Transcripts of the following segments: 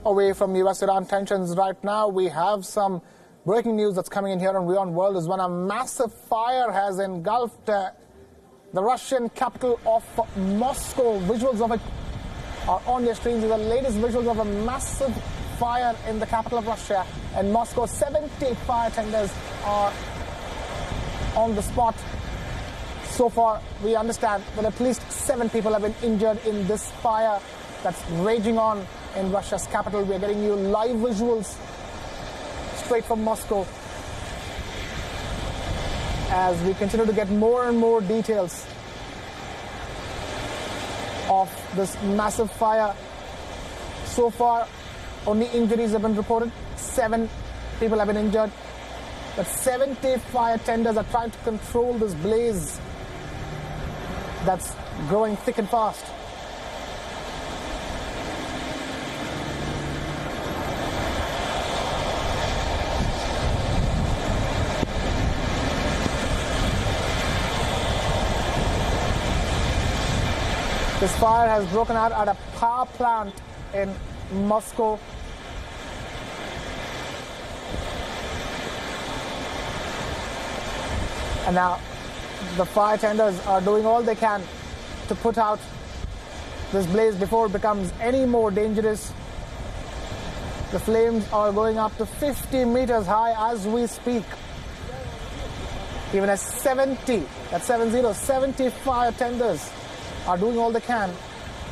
away from US-Iran tensions right now. We have some breaking news that's coming in here on WION World is when a massive fire has engulfed the Russian capital of Moscow. Visuals of it are on your screens. These are the latest visuals of a massive fire in the capital of Russia and Moscow. 70 fire tenders are on the spot. So far, we understand that at least 7 people have been injured in this fire that's raging on in Russia's capital. We are getting you live visuals straight from Moscow as we continue to get more and more details of this massive fire. So far, only injuries have been reported. 7 people have been injured. But 70 fire tenders are trying to control this blaze that's growing thick and fast. This fire has broken out at a power plant in Moscow. And now the fire tenders are doing all they can to put out this blaze before it becomes any more dangerous. The flames are going up to 50 meters high as we speak. Even as 70 fire tenders are doing all they can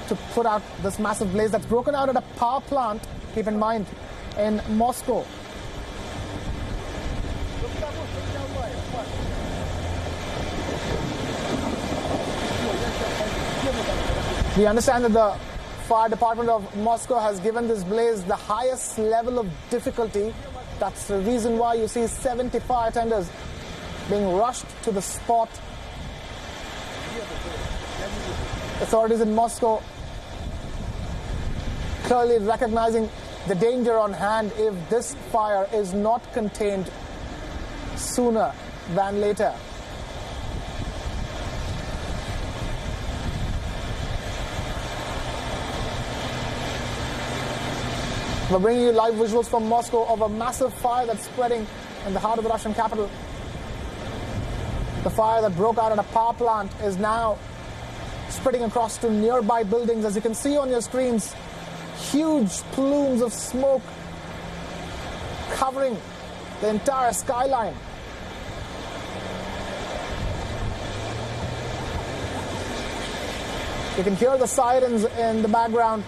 to put out this massive blaze that's broken out at a power plant, keep in mind, in Moscow. We understand that the fire department of Moscow has given this blaze the highest level of difficulty. That's the reason why you see 70 fire tenders being rushed to the spot. Authorities in Moscow clearly recognizing the danger on hand if this fire is not contained sooner than later. We're bringing you live visuals from Moscow of a massive fire that's spreading in the heart of the Russian capital. The fire that broke out at a power plant is now spreading across to nearby buildings. As you can see on your screens, huge plumes of smoke covering the entire skyline. You can hear the sirens in the background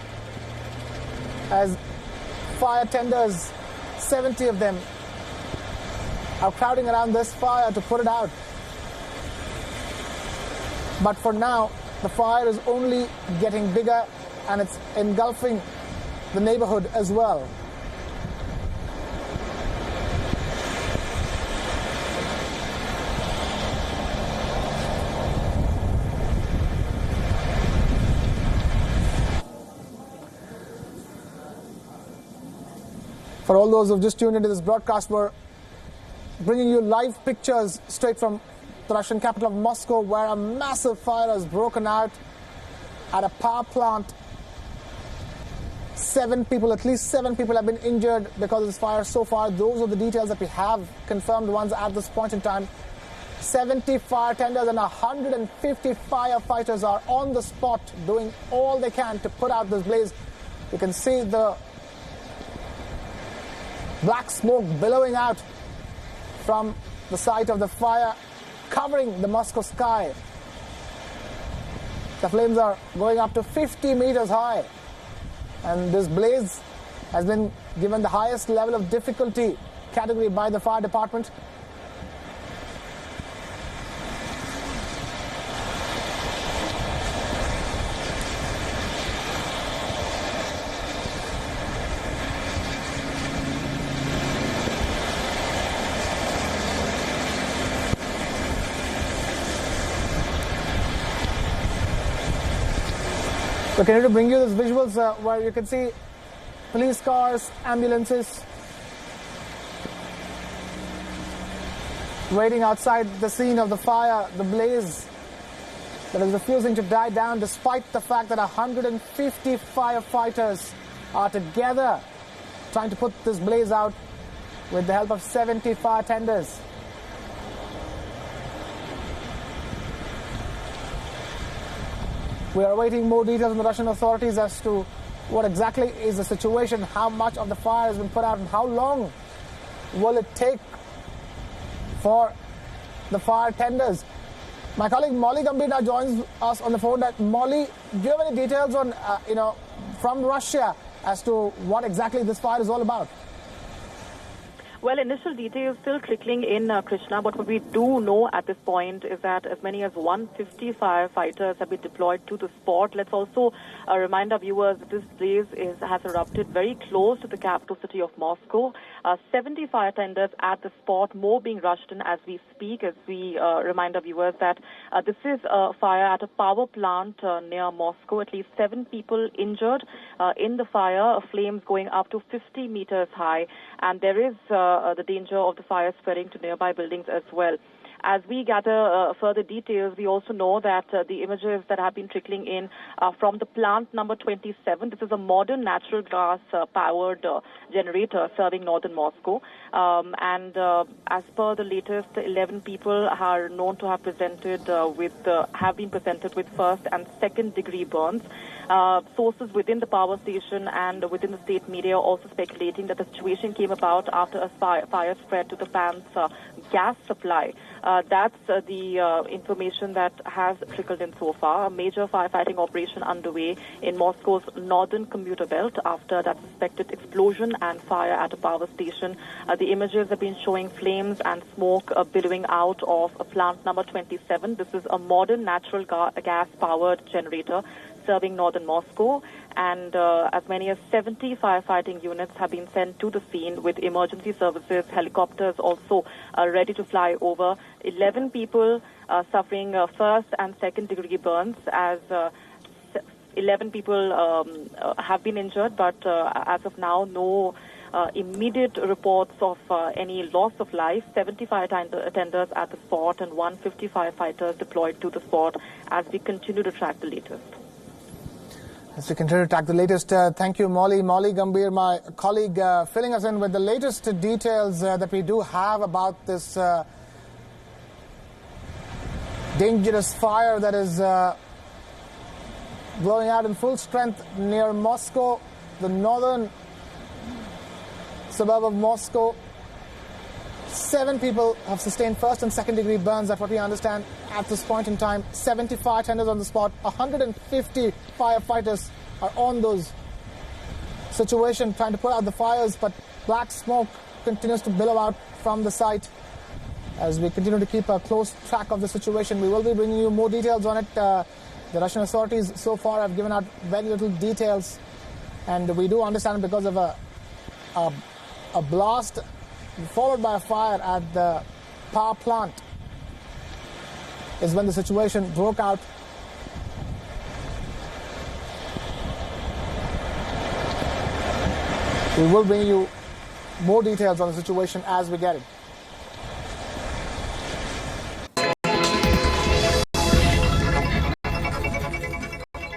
as fire tenders, 70 of them, are crowding around this fire to put it out. But for now, the fire is only getting bigger and it's engulfing the neighborhood as well. For all those who've just tuned into this broadcast, we're bringing you live pictures straight from the Russian capital of Moscow, where a massive fire has broken out at a power plant. At least seven people have been injured because of this fire so far. Those are the details that we have, confirmed ones at this point in time. 70 fire tenders and 150 firefighters are on the spot doing all they can to put out this blaze. You can see the black smoke billowing out from the site of the fire, covering the Moscow sky. The flames are going up to 50 meters high, and this blaze has been given the highest level of difficulty category by the fire department. We continue to bring you these visuals where you can see police cars, ambulances waiting outside the scene of the fire, the blaze that is refusing to die down despite the fact that 150 firefighters are together trying to put this blaze out with the help of 70 fire tenders. We are awaiting more details from the Russian authorities as to what exactly is the situation, how much of the fire has been put out, and how long will it take for the fire tenders. My colleague Molly Gambhir now joins us on the phone. Molly, do you have any details on, from Russia as to what exactly this fire is all about? Well, initial details still trickling in, Krishna, but what we do know at this point is that as many as 150 firefighters have been deployed to the spot. Let's also remind our viewers that this blaze has erupted very close to the capital city of Moscow. 70 fire tenders at the spot, more being rushed in as we speak, as we remind our viewers that this is a fire at a power plant near Moscow. At least 7 people injured in the fire, flames going up to 50 meters high, and there is the danger of the fire spreading to nearby buildings as well. As we gather further details, we also know that the images that have been trickling in from the plant number 27. This is a modern natural gas powered generator serving northern Moscow. As per the latest, 11 people are known to have been presented with first and second degree burns. Sources within the power station and within the state media are also speculating that the situation came about after a fire spread to the plant's gas supply. That's the information that has trickled in so far. A major firefighting operation underway in Moscow's northern commuter belt after that suspected explosion and fire at a power station. The images have been showing flames and smoke billowing out of plant number 27. This is a modern natural gas-powered generator serving northern Moscow, and as many as 70 firefighting units have been sent to the scene with emergency services, helicopters also ready to fly over. 11 people suffering first and second degree burns, as 11 people have been injured, but as of now, no immediate reports of any loss of life. 70 fire tenders at the spot and 150 firefighters deployed to the spot as we continue to track the latest. As we continue to track the latest, thank you, Molly. Molly Gambhir, my colleague, filling us in with the latest details that we do have about this dangerous fire that is blowing out in full strength near Moscow, the northern suburb of Moscow. 7 people have sustained first and second degree burns, that's what we understand at this point in time. 70 fire tenders on the spot, 150 firefighters are on those situations trying to put out the fires, but black smoke continues to billow out from the site. As we continue to keep a close track of the situation, we will be bringing you more details on it. The Russian authorities so far have given out very little details, and we do understand because of a blast followed by a fire at the power plant is when the situation broke out. We will bring you more details on the situation as we get it.